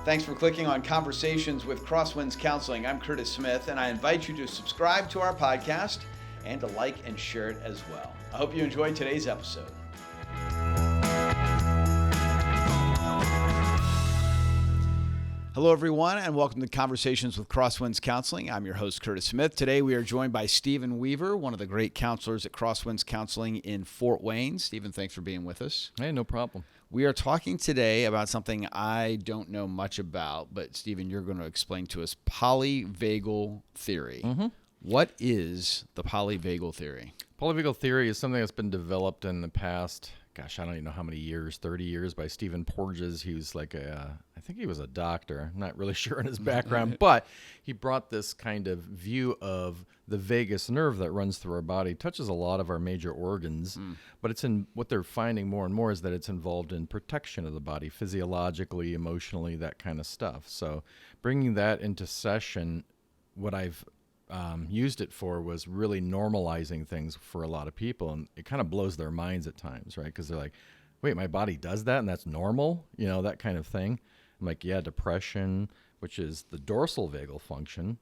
Thanks for clicking on Conversations with Crosswinds Counseling. I'm Curtis Smith, and I invite you to subscribe to our podcast and to like and share it as well. I hope you enjoyed today's episode. Hello, everyone, and welcome to Conversations with Crosswinds Counseling. I'm your host, Curtis Smith. Today, we are joined by Stephen Weaver, one of the great counselors at Crosswinds Counseling in Fort Wayne. Stephen, thanks for being with us. Hey, no problem. We are talking today about something I don't know much about, but Stephen, you're going to explain to us Polyvagal Theory. Mm-hmm. What is the Polyvagal Theory? Polyvagal Theory is something that's been developed in the past, I don't even know how many years, 30 years, by Stephen Porges. He was I think he was a doctor. I'm not really sure on his background, but he brought this kind of view of the vagus nerve that runs through our body, touches a lot of our major organs, but what they're finding more and more is that it's involved in protection of the body, physiologically, emotionally, that kind of stuff. So bringing that into session, what I've used it for was really normalizing things for a lot of people, and it kind of blows their minds at times, right? Because they're like, wait, my body does that and that's normal, that kind of thing. I'm like, yeah, depression, which is the dorsal vagal function,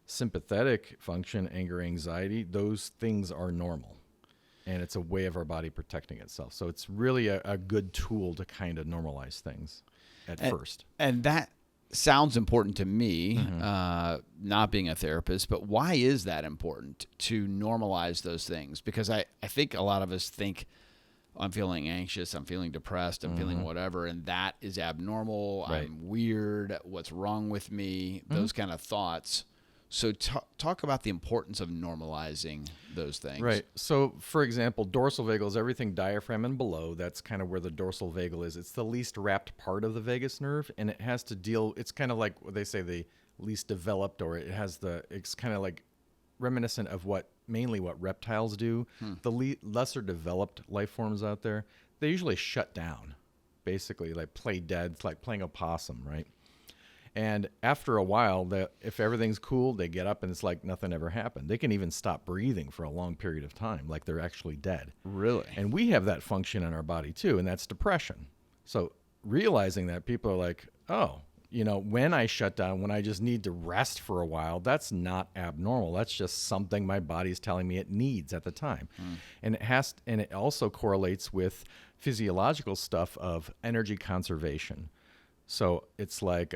sympathetic function, anger, anxiety, those things are normal, and it's a way of our body protecting itself. So it's really a good tool to kind of normalize things at first. And that sounds important to me, not being a therapist, but why is that important to normalize those things? Because I think a lot of us think, I'm feeling anxious, I'm feeling depressed, I'm feeling whatever, and that is abnormal, right. I'm weird, what's wrong with me, those kind of thoughts. So talk about the importance of normalizing those things. Right. So, for example, dorsal vagal is everything diaphragm and below. That's kind of where the dorsal vagal is. It's the least wrapped part of the vagus nerve, and it has to deal, it's kind of like what they say, the least developed, or it's kind of like reminiscent of mainly what reptiles do. The lesser developed life forms out there, they usually shut down, basically, like play dead. It's like playing a possum, right? And after a while, if everything's cool, they get up and it's like nothing ever happened. They can even stop breathing for a long period of time, like they're actually dead. Really? And we have that function in our body too, and that's depression. So realizing that, people are like, oh, when I shut down, when I just need to rest for a while, that's not abnormal. That's just something my body's telling me it needs at the time. And it also correlates with physiological stuff of energy conservation. So it's like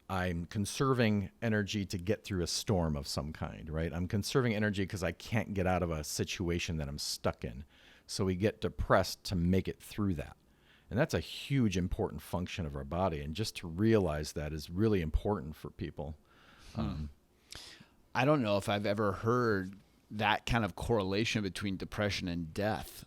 I'm conserving energy to get through a storm of some kind, right? I'm conserving energy because I can't get out of a situation that I'm stuck in. So we get depressed to make it through that. And that's a huge, important function of our body. And just to realize that is really important for people. I don't know if I've ever heard that kind of correlation between depression and death.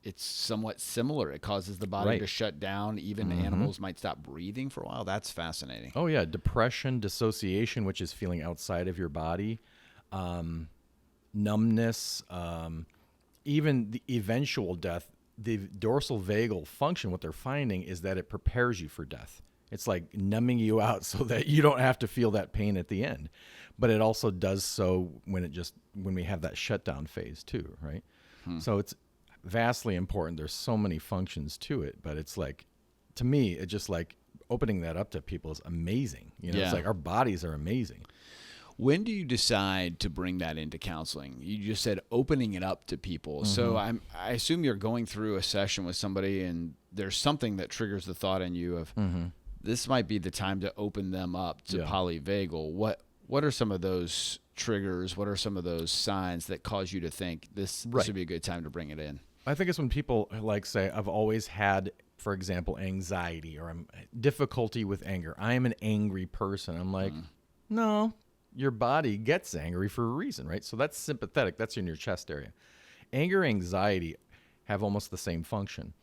It's somewhat similar. It causes the body to shut down. Even animals might stop breathing for a while. That's fascinating. Oh, yeah. Depression, dissociation, which is feeling outside of your body, numbness, even the eventual death. The dorsal vagal function, what they're finding is that it prepares you for death. It's like numbing you out so that you don't have to feel that pain at the end. But it also does so when we have that shutdown phase too, right? So it's vastly important. There's so many functions to it, but it's like, to me, it's just like opening that up to people is amazing. It's like our bodies are amazing. When do you decide to bring that into counseling? You just said opening it up to people. So I assume you're going through a session with somebody and there's something that triggers the thought in you of this might be the time to open them up to polyvagal. What are some of those triggers? What are some of those signs that cause you to think this would be a good time to bring it in? I think it's when people say, I've always had, for example, anxiety or difficulty with anger. I am an angry person. I'm like, no, your body gets angry for a reason, right? So that's sympathetic. That's in your chest area. Anger, anxiety have almost the same function.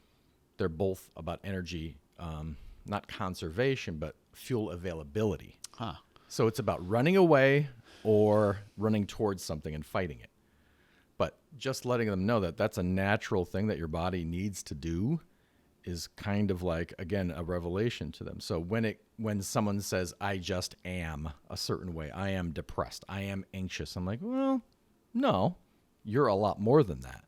They're both about energy, not conservation, but fuel availability. So it's about running away or running towards something and fighting it. But just letting them know that that's a natural thing that your body needs to do is kind of like, again, a revelation to them. So when someone says, I just am a certain way, I am depressed, I am anxious, I'm like, well, no, you're a lot more than that.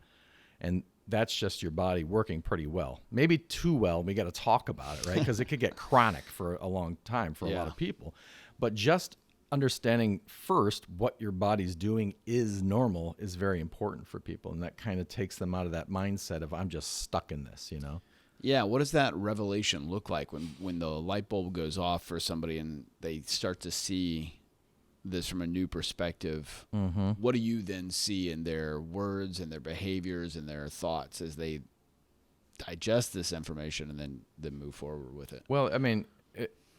And that's just your body working pretty well. Maybe too well. We got to talk about it, right? Because it could get chronic for a long time for a lot of people. But just understanding first what your body's doing is normal is very important for people. And that kind of takes them out of that mindset of, I'm just stuck in this, you know? Yeah. What does that revelation look like when the light bulb goes off for somebody and they start to see this from a new perspective? Mm-hmm. What do you then see in their words and their behaviors and their thoughts as they digest this information and then move forward with it? Well, I mean,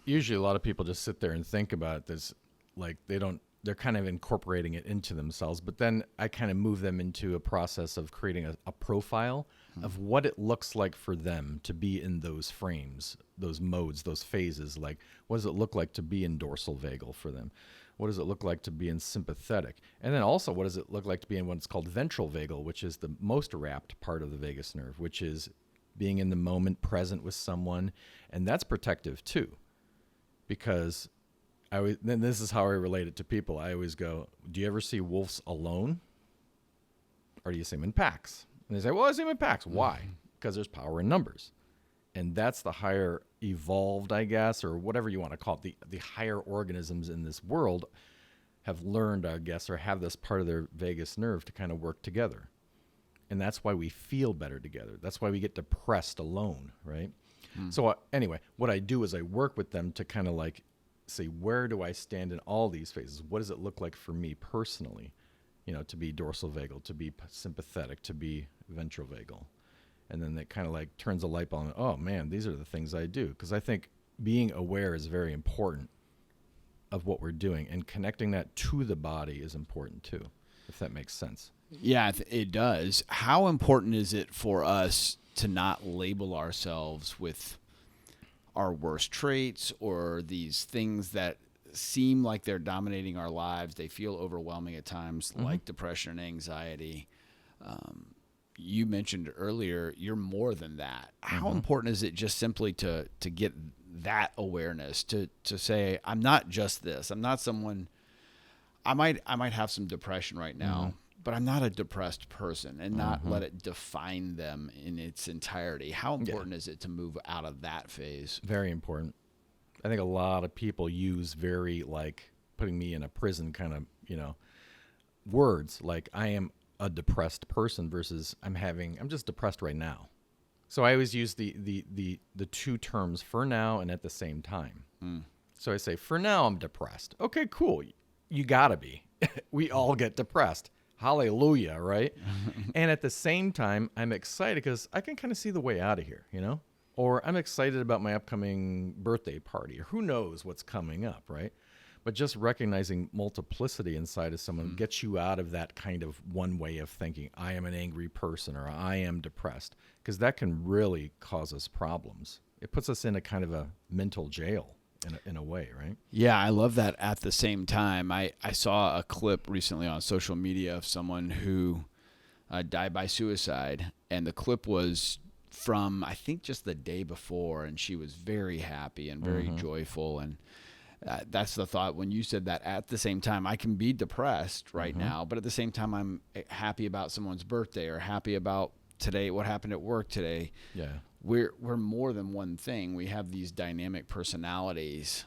usually a lot of people just sit there and think about this, like they're kind of incorporating it into themselves, but then I kind of move them into a process of creating a profile of what it looks like for them to be in those frames, those modes, those phases. Like, what does it look like to be in dorsal vagal for them? What does it look like to be in sympathetic? And then also, what does it look like to be in what's called ventral vagal, which is the most wrapped part of the vagus nerve, which is being in the moment, present with someone. And that's protective too, because then this is how I relate it to people. I always go, do you ever see wolves alone? Or do you see them in packs? And they say, well, I see them in packs. Why? Because there's power in numbers. And that's the higher evolved, I guess, or whatever you want to call it. The higher organisms in this world have learned, I guess, or have this part of their vagus nerve to kind of work together. And that's why we feel better together. That's why we get depressed alone, right? So anyway, what I do is I work with them to kind of like say, where do I stand in all these phases? What does it look like for me personally, you know, to be dorsal vagal, to be sympathetic, to be ventral vagal? And then that kind of like turns a light bulb on, oh man, these are the things I do. Because I think being aware is very important of what we're doing, and connecting that to the body is important too, if that makes sense. Yeah, it does. How important is it for us to not label ourselves with our worst traits or these things that seem like they're dominating our lives? They feel overwhelming at times, like depression and anxiety. You mentioned earlier, you're more than that. How important is it just simply to get that awareness, to say, I'm not just this. I'm not someone, I might have some depression right now, but I'm not a depressed person, and not let it define them in its entirety. How important is it to move out of that phase? Very important. I think a lot of people use very like putting me in a prison kind of, you know, words like I am a depressed person versus I'm just depressed right now. So I always use the two terms, for now and at the same time. So I say, for now I'm depressed. Okay, cool. You gotta be. We all get depressed. Hallelujah, right? And at the same time, I'm excited because I can kind of see the way out of here, you know? Or I'm excited about my upcoming birthday party, or who knows what's coming up, right? But just recognizing multiplicity inside of someone gets you out of that kind of one way of thinking, I am an angry person, or I am depressed, because that can really cause us problems. It puts us in a kind of a mental jail in a way, right? Yeah, I love that. At the same time, I saw a clip recently on social media of someone who died by suicide, and the clip was from, I think, just the day before, and she was very happy and very joyful. And that's the thought when you said that. At the same time, I can be depressed right now, but at the same time, I'm happy about someone's birthday, or happy about today, what happened at work today. Yeah. We're more than one thing. We have these dynamic personalities,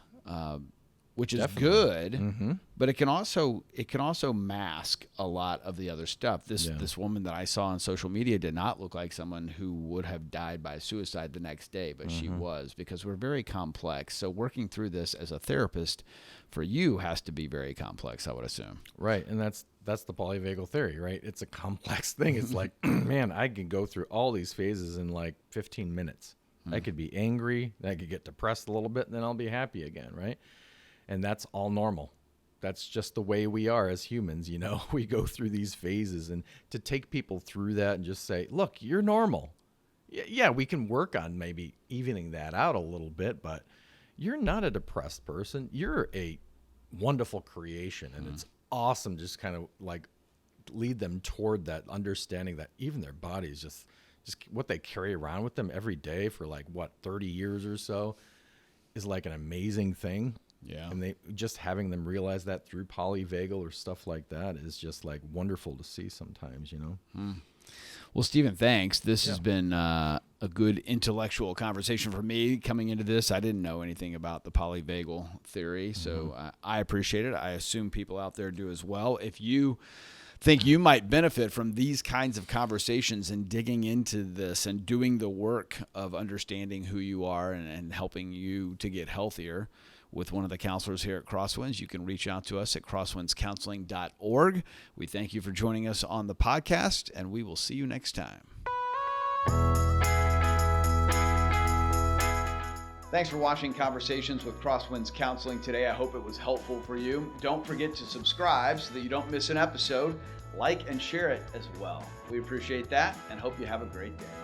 which is good, but it can also mask a lot of the other stuff. This woman that I saw on social media did not look like someone who would have died by suicide the next day, but she was, because we're very complex. So working through this as a therapist for you has to be very complex, I would assume. Right, and that's the polyvagal theory, right? It's a complex thing. It's like, man, I can go through all these phases in like 15 minutes. I could be angry, then I could get depressed a little bit, and then I'll be happy again, right? And that's all normal. That's just the way we are as humans, you know? We go through these phases, and to take people through that and just say, look, you're normal. Yeah, we can work on maybe evening that out a little bit, but you're not a depressed person. You're a wonderful creation, and it's awesome. Just kind of like lead them toward that understanding that even their bodies, just what they carry around with them every day for like 30 years or so, is like an amazing thing. Yeah. And they just having them realize that through polyvagal or stuff like that is just like wonderful to see sometimes, you know? Well, Stephen, thanks. This has been a good intellectual conversation for me coming into this. I didn't know anything about the polyvagal theory, so I appreciate it. I assume people out there do as well. If you think you might benefit from these kinds of conversations and digging into this and doing the work of understanding who you are and helping you to get healthier with one of the counselors here at Crosswinds, you can reach out to us at crosswindscounseling.org. We thank you for joining us on the podcast, and we will see you next time. Thanks for watching Conversations with Crosswinds Counseling today. I hope it was helpful for you. Don't forget to subscribe so that you don't miss an episode. Like and share it as well. We appreciate that and hope you have a great day.